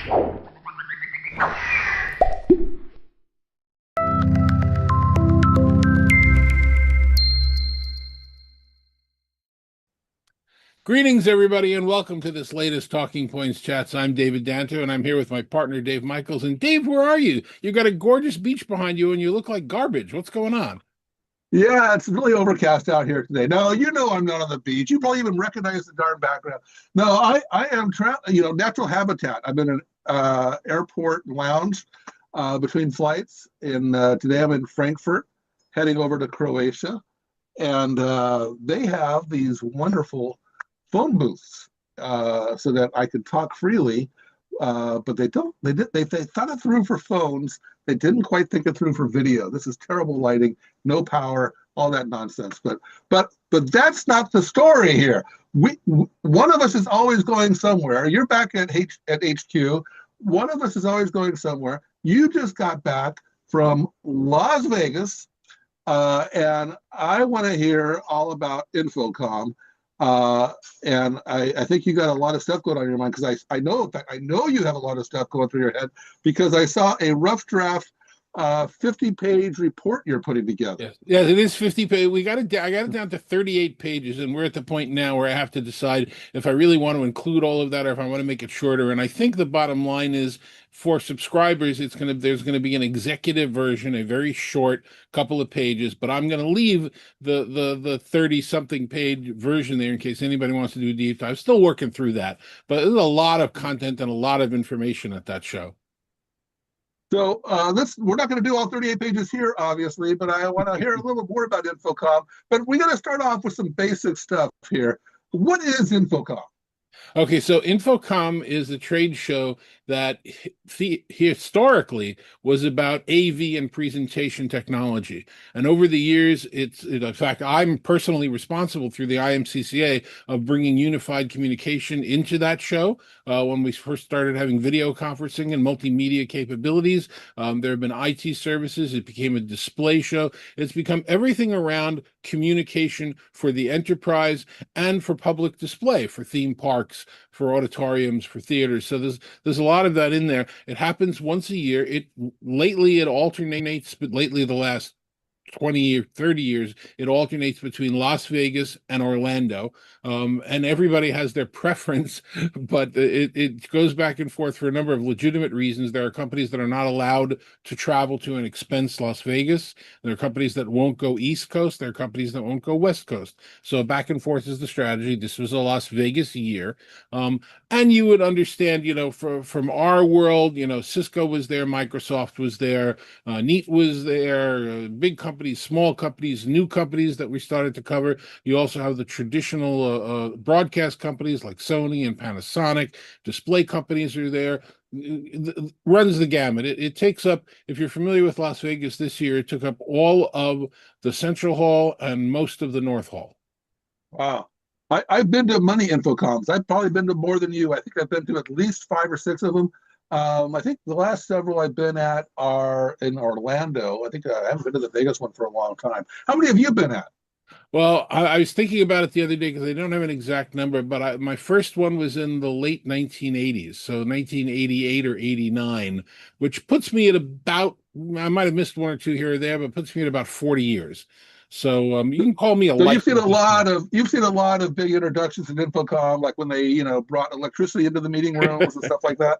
Greetings, everybody, and welcome to this latest Talking Points Chats. I'm David Danto, and I'm here with my partner, Dave Michels. And Dave, where are you? You got a gorgeous beach behind you, and you look like garbage. What's going on? Yeah, it's really overcast out here today. No, you know I'm not on the beach. You probably even recognize the darn background. No, I am natural habitat. I'm in an airport lounge between flights, and today I'm in Frankfurt, heading over to Croatia, and they have these wonderful phone booths so that I could talk freely. But they don't. They thought it through for phones. They didn't quite think it through for video. This is terrible lighting, no power, all that nonsense. But that's not the story here. One of us is always going somewhere. You're back at HQ. One of us is always going somewhere. You just got back from Las Vegas, and I want to hear all about InfoComm. And I think you got a lot of stuff going on in your mind, because I know, in fact, I know you have a lot of stuff going through your head, because I saw a rough draft 50-page report you're putting together. Yes, it is 50 pages. I got it down to 38 pages, and we're at the point now where I have to decide if I really want to include all of that or if I want to make it shorter. And I think the bottom line is, for subscribers, there's gonna be an executive version, a very short couple of pages, but I'm gonna leave the 30-something page version there in case anybody wants to do a deep dive. Still working through that, but there's a lot of content and a lot of information at that show. So we're not going to do all 38 pages here, obviously, but I want to hear a little more about InfoComm. But we got to start off with some basic stuff here. What is InfoComm? Okay, so InfoComm is a trade show that historically was about AV and presentation technology. And over the years, in fact, I'm personally responsible through the IMCCA of bringing unified communication into that show. When we first started having video conferencing and multimedia capabilities, there have been IT services. It became a display show. It's become everything around communication for the enterprise and for public display, for theme parks, for auditoriums, for theaters. So there's a lot of that in there. It happens once a year. Lately it alternates, but lately the last 20 or 30 years, it alternates between Las Vegas and Orlando. And everybody has their preference, but it goes back and forth for a number of legitimate reasons. There are companies that are not allowed to travel to and expense Las Vegas. There are companies that won't go East Coast. There are companies that won't go West Coast. So back and forth is the strategy. This was a Las Vegas year. And you would understand, from our world, Cisco was there, Microsoft was there, Neat was there, big companies, small companies, new companies that we started to cover. You also have the traditional broadcast companies like Sony and Panasonic. Display companies are there. It runs the gamut. It takes up, if you're familiar with Las Vegas this year, it took up all of the Central Hall and most of the North Hall. Wow. I've been to many InfoComms. I've probably been to more than you. I think I've been to at least 5 or 6 of them. I think the last several I've been at are in Orlando. I think I haven't been to the Vegas one for a long time. How many have you been at? Well, I was thinking about it the other day because I don't have an exact number, but my first one was in the late 1980s, so 1988 or 89, which puts me at about, I might have missed one or two here or there, but puts me at about 40 years. So you can call me a. So you've seen a lot of big introductions in InfoComm, like when they brought electricity into the meeting rooms and stuff like that.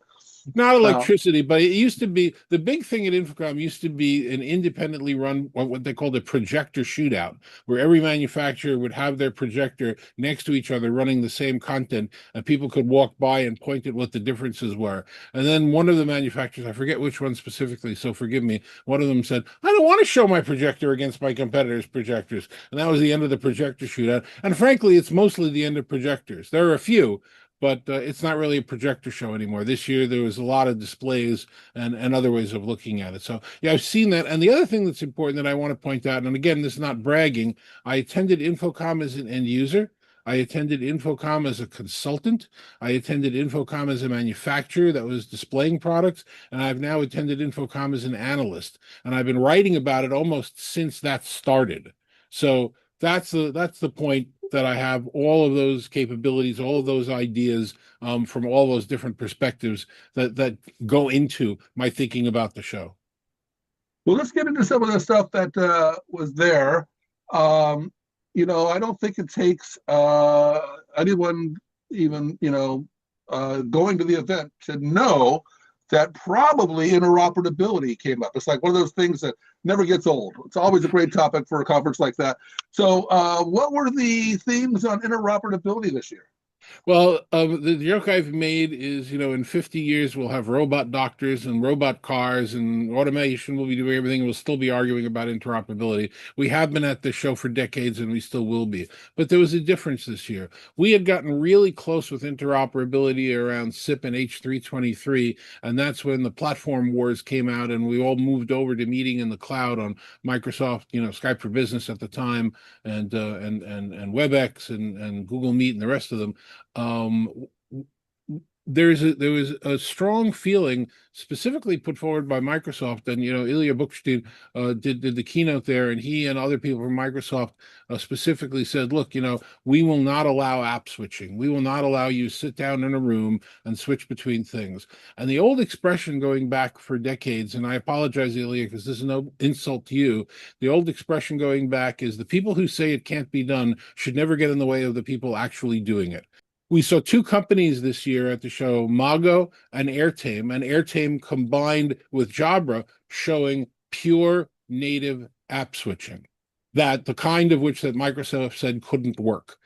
Not electricity, but it used to be, the big thing at InfoComm used to be an independently run, what they called a projector shootout, where every manufacturer would have their projector next to each other running the same content, and people could walk by and point at what the differences were. And then one of the manufacturers, I forget which one specifically, so forgive me, one of them said, I don't want to show my projector against my competitors' projectors. And that was the end of the projector shootout. And frankly, it's mostly the end of projectors. There are a few, but it's not really a projector show anymore. This year, there was a lot of displays and other ways of looking at it. So, yeah, I've seen that. And the other thing that's important that I want to point out, and again, this is not bragging, I attended InfoComm as an end user. I attended InfoComm as a consultant. I attended InfoComm as a manufacturer that was displaying products. And I've now attended InfoComm as an analyst. And I've been writing about it almost since that started. So that's the point that I have all of those capabilities, all of those ideas from all those different perspectives that go into my thinking about the show. Well, let's get into some of the stuff that was there. Um, I don't think it takes anyone even, going to the event to know that probably interoperability came up. It's like one of those things that never gets old. It's always a great topic for a conference like that. So, what were the themes on interoperability this year? Well, the joke I've made is, in 50 years, we'll have robot doctors and robot cars and automation will be doing everything. We'll still be arguing about interoperability. We have been at this show for decades and we still will be. But there was a difference this year. We had gotten really close with interoperability around SIP and H323. And that's when the platform wars came out and we all moved over to meeting in the cloud on Microsoft, Skype for Business at the time, and WebEx and Google Meet and the rest of them. um, there was a strong feeling specifically put forward by Microsoft, and Ilya Bookstein did the keynote there, and he and other people from Microsoft specifically said, look, we will not allow app switching. We will not allow you to sit down in a room and switch between things. And the old expression going back for decades, and I apologize, Ilya, because this is no insult to you, the old expression going back is the people who say it can't be done should never get in the way of the people actually doing it. We saw two companies this year at the show, Mago and Airtame combined with Jabra, showing pure native app switching, that the kind of which that Microsoft said couldn't work.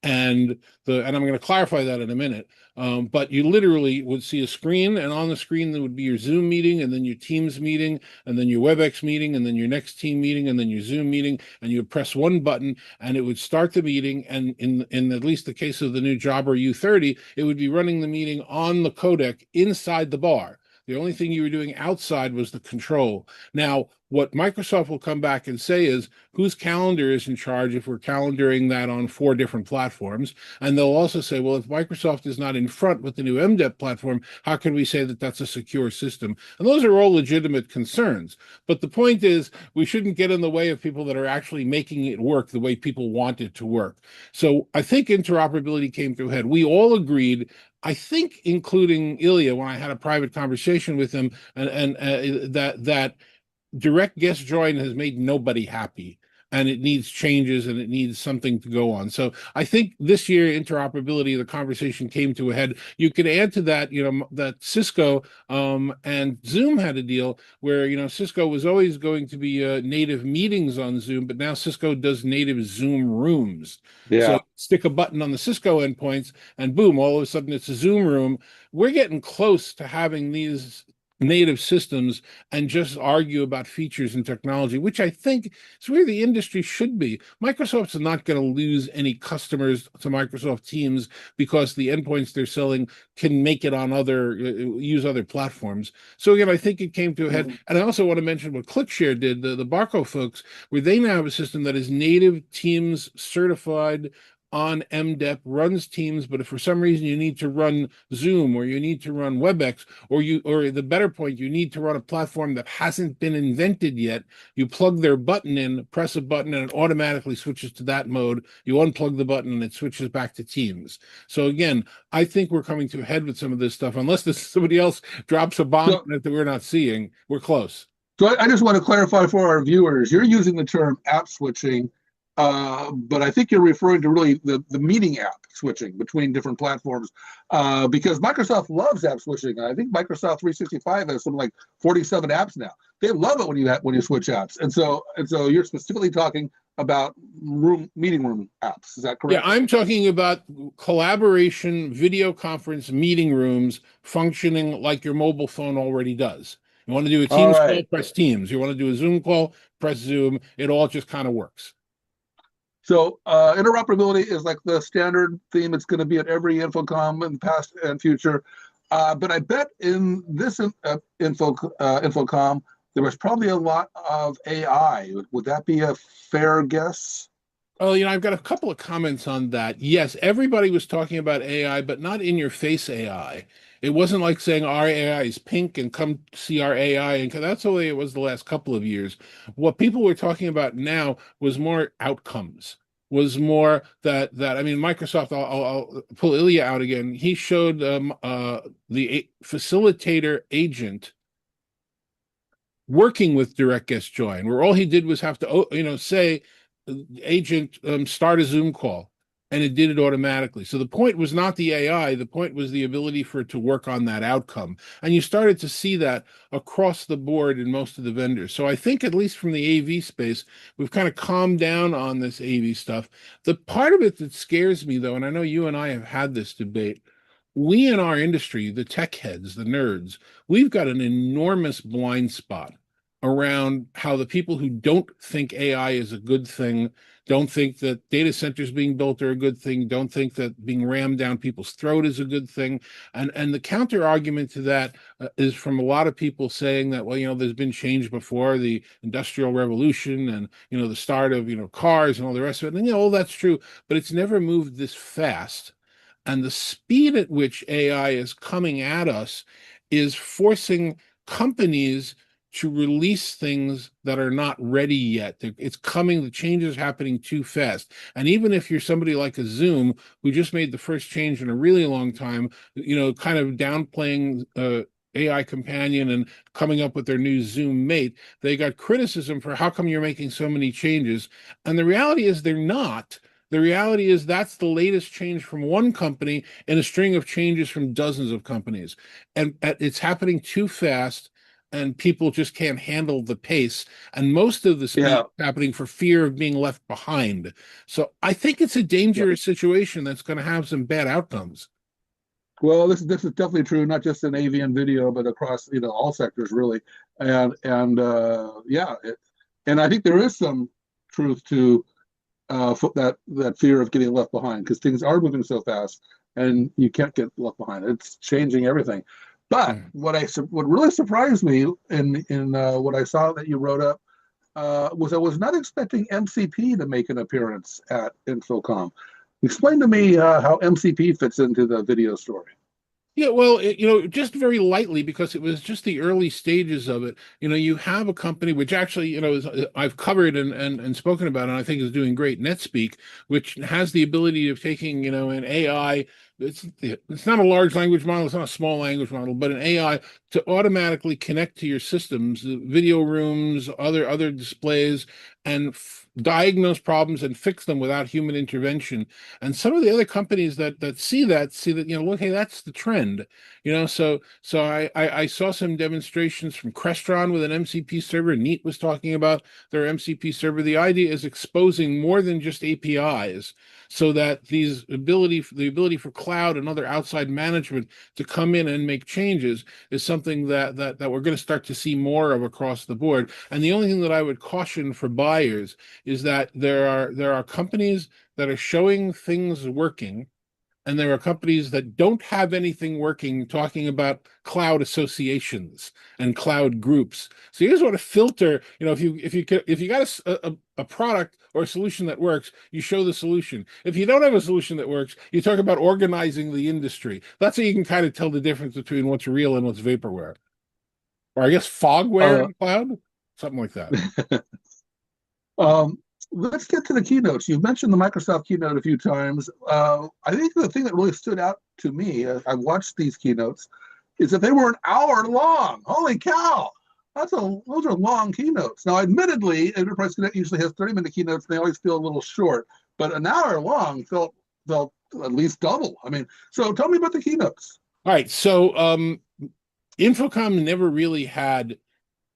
And I'm going to clarify that in a minute. But you literally would see a screen, and on the screen there would be your Zoom meeting, and then your Teams meeting, and then your WebEx meeting, and then your next team meeting, and then your Zoom meeting, and you would press one button, and it would start the meeting. And in at least the case of the new Jabra U30, it would be running the meeting on the codec inside the bar. The only thing you were doing outside was the control. Now, what Microsoft will come back and say is whose calendar is in charge if we're calendaring that on 4 different platforms. And they'll also say, well, if Microsoft is not in front with the new MDEP platform, how can we say that that's a secure system? And those are all legitimate concerns. But the point is, we shouldn't get in the way of people that are actually making it work the way people want it to work. So I think interoperability came to a head. We all agreed, I think, including Ilya, when I had a private conversation with him, and that direct guest join has made nobody happy, and it needs changes and it needs something to go on. So I think this year, interoperability, the conversation came to a head. You could add to that, that Cisco and Zoom had a deal where, Cisco was always going to be native meetings on Zoom, but now Cisco does native Zoom rooms. So Yeah. stick a button on the Cisco endpoints and boom, all of a sudden it's a Zoom room. We're getting close to having these native systems and just argue about features and technology, which I think is where the industry should be. Microsoft's not going to lose any customers to Microsoft Teams because the endpoints they're selling can make it on use other platforms. So again, I think it came to a head. And I also want to mention what ClickShare did, the Barco folks, where they now have a system that is native Teams certified on MDEP, runs Teams, but if for some reason you need to run Zoom or you need to run WebEx, or the better point, you need to run a platform that hasn't been invented yet, you plug their button in, press a button, and it automatically switches to that mode. You unplug the button and it switches back to Teams. So again, I think we're coming to a head with some of this stuff. Unless somebody else drops a bomb So, that we're not seeing, we're close. so I just want to clarify for our viewers, you're using the term app switching, but I think you're referring to really the meeting app switching between different platforms, because Microsoft loves app switching. I think Microsoft 365 has something like 47 apps now. They love it when you switch apps, and so you're specifically talking about meeting room apps. Is that Yeah, correct? I'm talking about collaboration, video conference, meeting rooms functioning like your mobile phone already does. You want to do a All Teams call, right. press Teams. You want to do a Zoom call, press Zoom. It all just kind of works. So interoperability is like the standard theme. It's going to be at every InfoComm in the past and future. But I bet in this InfoComm, there was probably a lot of AI. Would that be a fair guess? Oh, I've got a couple of comments on that. Yes, everybody was talking about AI, but not in your face AI. It wasn't like saying our AI is pink and come see our AI. And that's the way it was the last couple of years. What people were talking about now was more outcomes. was more that I mean, Microsoft. I'll pull Ilya out again. He showed the facilitator agent working with direct guest join, where all he did was have to say agent start a Zoom call, and it did it automatically. So the point was not the AI, the point was the ability for it to work on that outcome. And you started to see that across the board in most of the vendors. So I think, at least from the AV space, we've kind of calmed down on this AV stuff. The part of it that scares me, though, and I know you and I have had this debate, we in our industry, the tech heads, the nerds, we've got an enormous blind spot around how the people who don't think AI is a good thing, don't think that data centers being built are a good thing, don't think that being rammed down people's throat is a good thing. And the counter argument to that is from a lot of people saying that, well, there's been change before, the Industrial Revolution and, the start of, cars and all the rest of it. And, all that's true, but it's never moved this fast. And the speed at which AI is coming at us is forcing companies to release things that are not ready yet. It's coming, the change is happening too fast. And even if you're somebody like a Zoom, who just made the first change in a really long time, kind of downplaying AI companion and coming up with their new Zoom mate, they got criticism for how come you're making so many changes. And the reality is they're not. The reality is that's the latest change from one company in a string of changes from dozens of companies. And it's happening too fast, and people just can't handle the pace. And most of the speed is happening for fear of being left behind. So I think it's a dangerous situation that's going to have some bad outcomes. Well, this is definitely true, not just in AV and video, but across all sectors really. And I think there is some truth to that fear of getting left behind, because things are moving so fast and you can't get left behind. It's changing everything. But what really surprised me in what I saw that you wrote up was I was not expecting MCP to make an appearance at InfoComm. Explain to me how MCP fits into the video story. Yeah, well, just very lightly, because it was just the early stages of it. You have a company which actually, I've covered and spoken about, and I think is doing great, NetSpeak, which has the ability of taking, an AI. It's not a large language model, it's not a small language model, but an AI to automatically connect to your systems, video rooms, other displays, and diagnose problems and fix them without human intervention. And some of the other companies that see that, look, hey, that's the trend. So I saw some demonstrations from Crestron with an MCP server. Neat was talking about their MCP server. The idea is exposing more than just APIs, so that the ability for cloud and other outside management to come in and make changes is something that we're going to start to see more of across the board. And the only thing that I would caution for buyers is that there are companies that are showing things working, and there are companies that don't have anything working, talking about cloud associations and cloud groups. So you just want to filter. If you got a product or a solution that works, you show the solution. If you don't have a solution that works, you talk about organizing the industry. That's how you can kind of tell the difference between what's real and what's vaporware, or I guess fogware in cloud, something like that. Let's get to the keynotes. You've mentioned the Microsoft keynote a few times. I think the thing that really stood out to me, I watched these keynotes, is that they were an hour long. Holy cow! Those are long keynotes. Now, admittedly, Enterprise Connect usually has 30-minute keynotes. They always feel a little short, but an hour long felt at least double. I mean, so tell me about the keynotes. All right. So InfoComm never really had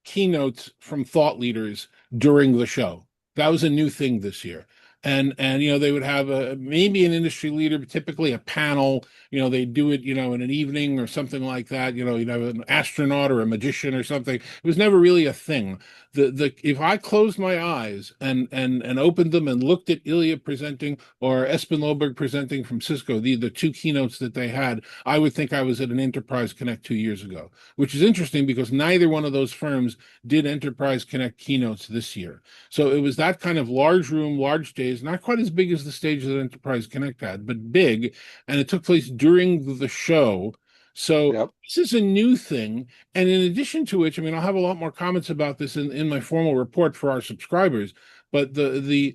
keynotes from thought leaders during the show. That was a new thing this year. And they would have maybe an industry leader, but typically a panel. They do it in an evening or something like that. You'd have an astronaut or a magician or something. It was never really a thing. If I closed my eyes and opened them and looked at Ilya presenting or Espen Loberg presenting from Cisco, the two keynotes that they had, I would think I was at an Enterprise Connect 2 years ago, which is interesting because neither one of those firms did Enterprise Connect keynotes this year. So it was that kind of large room, large stage, not quite as big as the stage that Enterprise Connect had, but big, and it took place during the show. So This is a new thing. And in addition to which, I'll have a lot more comments about this in my formal report for our subscribers, But the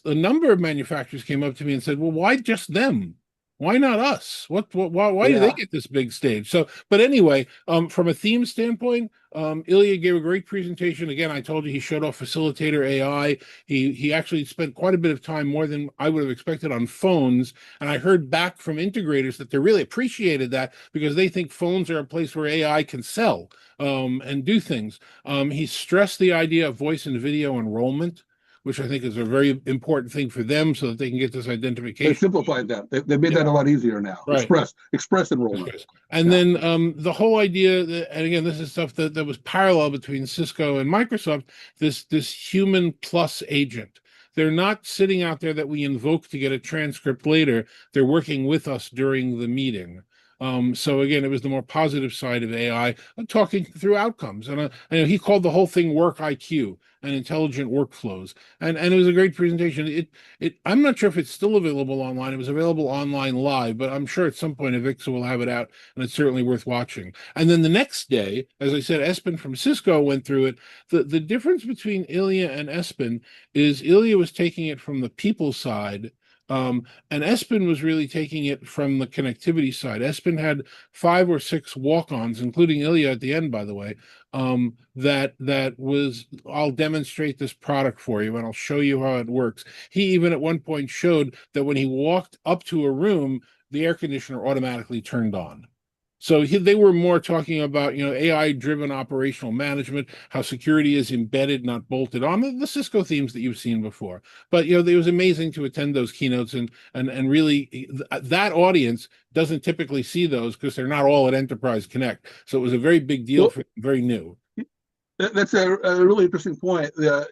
number of manufacturers came up to me and said, "Well, why just them? Why not us? Why do they Yeah. get this big stage?" So, but anyway, from a theme standpoint, Ilya gave a great presentation. Again, I told you he showed off Facilitator AI. He actually spent quite a bit of time, more than I would have expected, on phones. And I heard back from integrators that they really appreciated that because they think phones are a place where AI can sell and do things. He stressed the idea of voice and video enrollment, which I think is a very important thing for them so that they can get this They identification. simplified that. They made Yeah, that a lot easier now. right. Express enrollment. And Yeah. then the whole idea that, and again, this is stuff that was parallel between Cisco and Microsoft, this human plus agent. They're not sitting out there that we invoke to get a transcript later. They're working with us during the meeting. So again, it was the more positive side of AI, talking through outcomes. And he called the whole thing work IQ and intelligent workflows. And it was a great presentation. I'm not sure if it's still available online. It was available online live, but I'm sure at some point Avixa will have it out, and it's certainly worth watching. And then the next day, as I said, Espen from Cisco went through it. The difference between Ilya and Espen is Ilya was taking it from the people side, and Espen was really taking it from the connectivity side. Espen had 5 or 6 walk-ons, including Ilya at the end, by the way. That was, I'll demonstrate this product for you and I'll show you how it works. He even at one point showed that when he walked up to a room, the air conditioner automatically turned on. So they were more talking about, AI-driven operational management, how security is embedded, not bolted on, the Cisco themes that you've seen before. But it was amazing to attend those keynotes, and really that audience doesn't typically see those because they're not all at Enterprise Connect. So it was a very big deal, Well, for very new. that's a really interesting point. The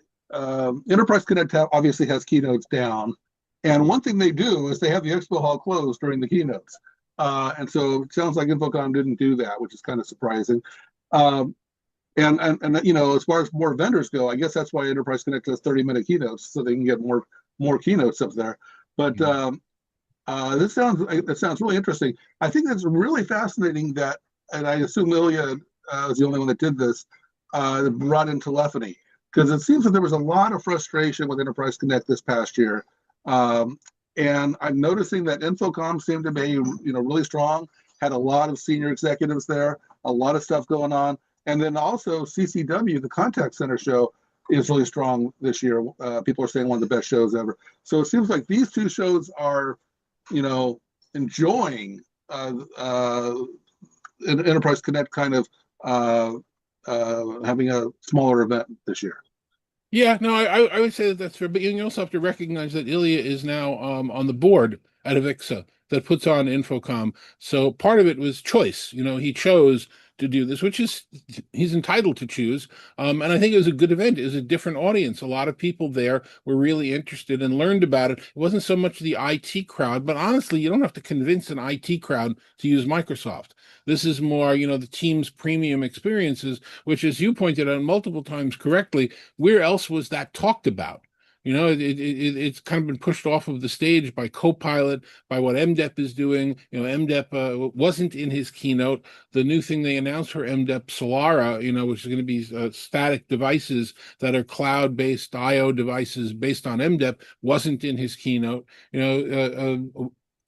Enterprise Connect obviously has keynotes down, and one thing they do is they have the expo hall closed during the keynotes. And so it sounds like InfoComm didn't do that, which is kind of surprising. Um, and as far as more vendors go, I guess that's why Enterprise Connect does 30-minute keynotes, so they can get more keynotes up there. But this sounds really interesting. I think it's really fascinating that, and I assume Ilya was the only one that did this, brought in telephony, because it seems that there was a lot of frustration with Enterprise Connect this past year. And I'm noticing that InfoComm seemed to be, really strong, had a lot of senior executives there, a lot of stuff going on. And then also CCW, the contact center show, is really strong this year. People are saying one of the best shows ever. So it seems like these two shows are, enjoying Enterprise Connect kind of having a smaller event this year. Yeah, no, I would say that's fair, but you also have to recognize that Ilya is now on the board at Avixa that puts on InfoComm. So part of it was choice. He chose to do this, which is he's entitled to choose. And I think it was a good event. It was a different audience. A lot of people there were really interested and learned about it. It wasn't so much the IT crowd, but honestly, you don't have to convince an IT crowd to use Microsoft. This is more, the team's premium experiences, which, as you pointed out multiple times correctly, where else was that talked about? It's kind of been pushed off of the stage by Copilot, by what MDEP is doing. MDEP wasn't in his keynote. The new thing they announced for MDEP Solara, which is going to be static devices that are cloud-based I/O devices based on MDEP, wasn't in his keynote.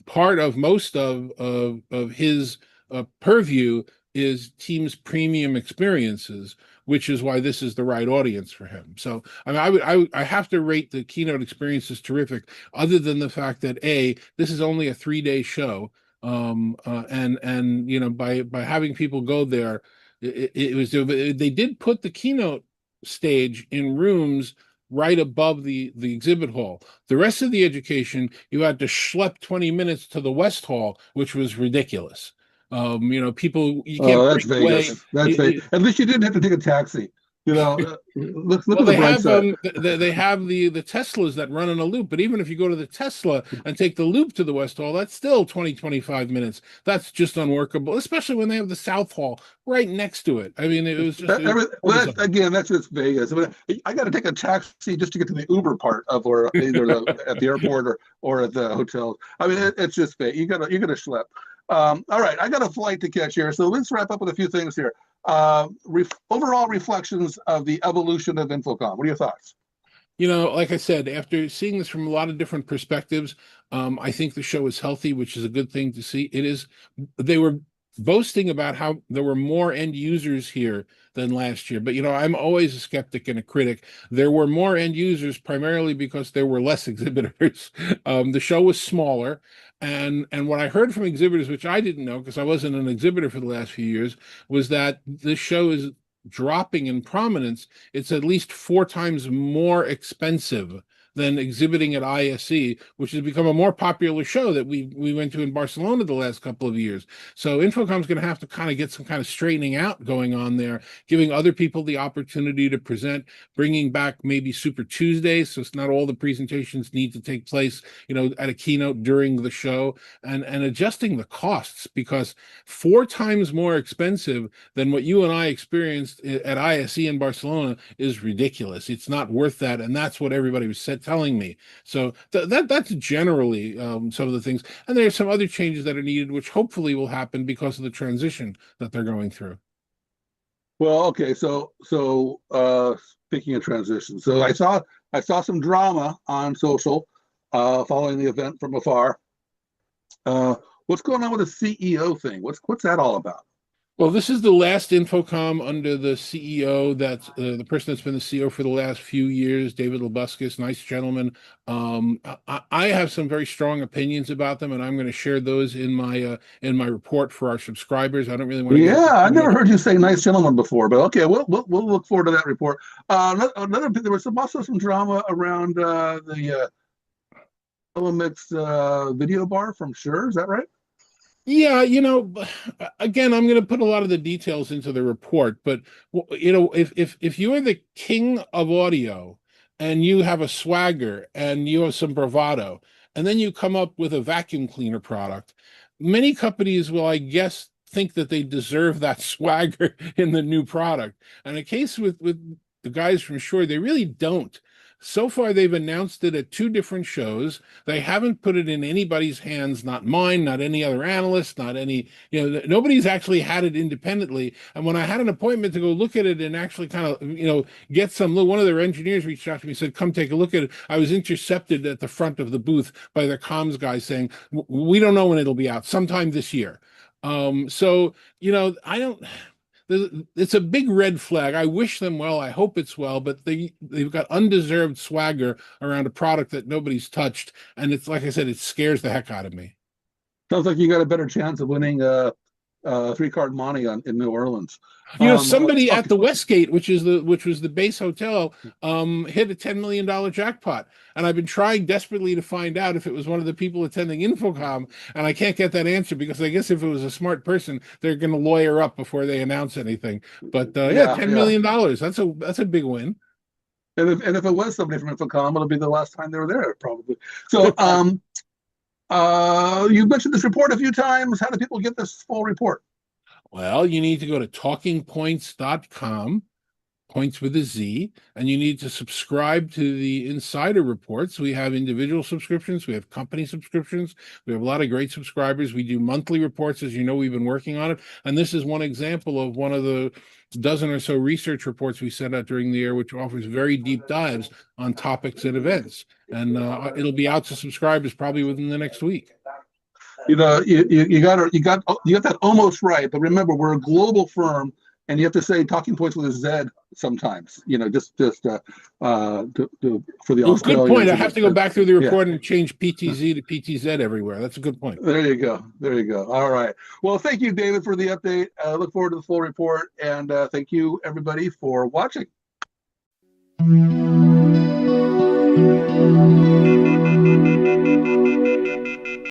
Part of most of his purview is Teams premium experiences, which is why this is the right audience for him. So I have to rate the keynote experience as terrific, other than the fact that this is only a 3-day show, and by having people go there, they did put the keynote stage in rooms right above the exhibit hall. The rest of the education, you had to schlep 20 minutes to the West Hall, which was ridiculous. People, you can't That's break away. Vegas. That's Vegas. At least you didn't have to take a taxi. Look Well, at the bright side. they have the Teslas that run in a loop, but even if you go to the Tesla and take the loop to the West Hall, that's still 25 minutes. That's just unworkable, especially when they have the South Hall right next to it. I mean, it was just again, that's just Vegas. I got to take a taxi just to get to the Uber part of, or either at the airport or at the hotel. I mean, it's just Vegas. You got to schlep. All right, I got a flight to catch here, so let's wrap up with a few things here. Overall reflections of the evolution of InfoComm. What are your thoughts? Like I said, after seeing this from a lot of different perspectives, I think the show is healthy, which is a good thing to see. It is, they were boasting about how there were more end users here than last year. But, I'm always a skeptic and a critic. There were more end users primarily because there were less exhibitors. The show was smaller. And what I heard from exhibitors, which I didn't know because I wasn't an exhibitor for the last few years, was that this show is dropping in prominence. It's at least 4 times more expensive than exhibiting at ISE, which has become a more popular show that we went to in Barcelona the last couple of years. So InfoComm's going to have to kind of get some kind of straightening out going on there, giving other people the opportunity to present, bringing back maybe Super Tuesdays, so it's not all the presentations need to take place, at a keynote during the show, and adjusting the costs, because 4 times more expensive than what you and I experienced at ISE in Barcelona is ridiculous. It's not worth that, and that's what everybody was telling me. So that's generally some of the things. And there are some other changes that are needed, which hopefully will happen because of the transition that they're going through. Well, okay, so speaking of transition, so I saw some drama on social following the event from afar. What's going on with the CEO thing? What's that all about? Well, this is the last InfoComm under the CEO that's the person that's been the CEO for the last few years, David Labuskes, nice gentleman. I have some very strong opinions about them, and I'm going to share those in my report for our subscribers. I don't really want to get Yeah, I've too never much. heard you say "nice gentleman" before, but okay, we'll look forward to that report. There was also some drama around the Elements video bar from Shure. Is that right? Yeah, again, I'm going to put a lot of the details into the report, but if you are the king of audio and you have a swagger and you have some bravado, and then you come up with a vacuum cleaner product, many companies will, I guess, think that they deserve that swagger in the new product. And in case with the guys from Shure, they really don't. So far, they've announced it at 2 different shows. They haven't put it in anybody's hands, not mine, not any other analyst, not any, nobody's actually had it independently. And when I had an appointment to go look at it and actually kind of, get one of their engineers reached out to me and said, come take a look at it. I was intercepted at the front of the booth by the comms guy saying, we don't know when it'll be out, sometime this year. So, I don't. It's a big red flag. I wish them well. I hope it's well, but they've got undeserved swagger around a product that nobody's touched, and it's like I said, it scares the heck out of me. Sounds like you got a better chance of winning three-card money in New Orleans. Somebody Okay. at the Westgate, which was the base hotel, hit a $10 million jackpot, and I've been trying desperately to find out if it was one of the people attending InfoComm, and I can't get that answer because I guess if it was a smart person, they're going to lawyer up before they announce anything. But yeah, $10 million. That's a big win. And if it was somebody from InfoComm, it'll be the last time they were there, probably. So, you've mentioned this report a few times. How do people get this full report? Well, you need to go to TalkingPointz.com, points with a Z, and you need to subscribe to the insider reports. We have individual subscriptions, we have company subscriptions, we have a lot of great subscribers. We do monthly reports, as you know, we've been working on it. And this is one example of one of the dozen or so research reports we sent out during the year, which offers very deep dives on topics and events. And it'll be out to subscribers probably within the next week. You got that almost right, but remember, we're a global firm, and you have to say "Talking Points" with a Z sometimes. Just for the Australians. Good point. I have to go back through the report and change PTZ to PTZ everywhere. That's a good point. There you go. All right. Well, thank you, David, for the update. I look forward to the full report, and thank you, everybody, for watching.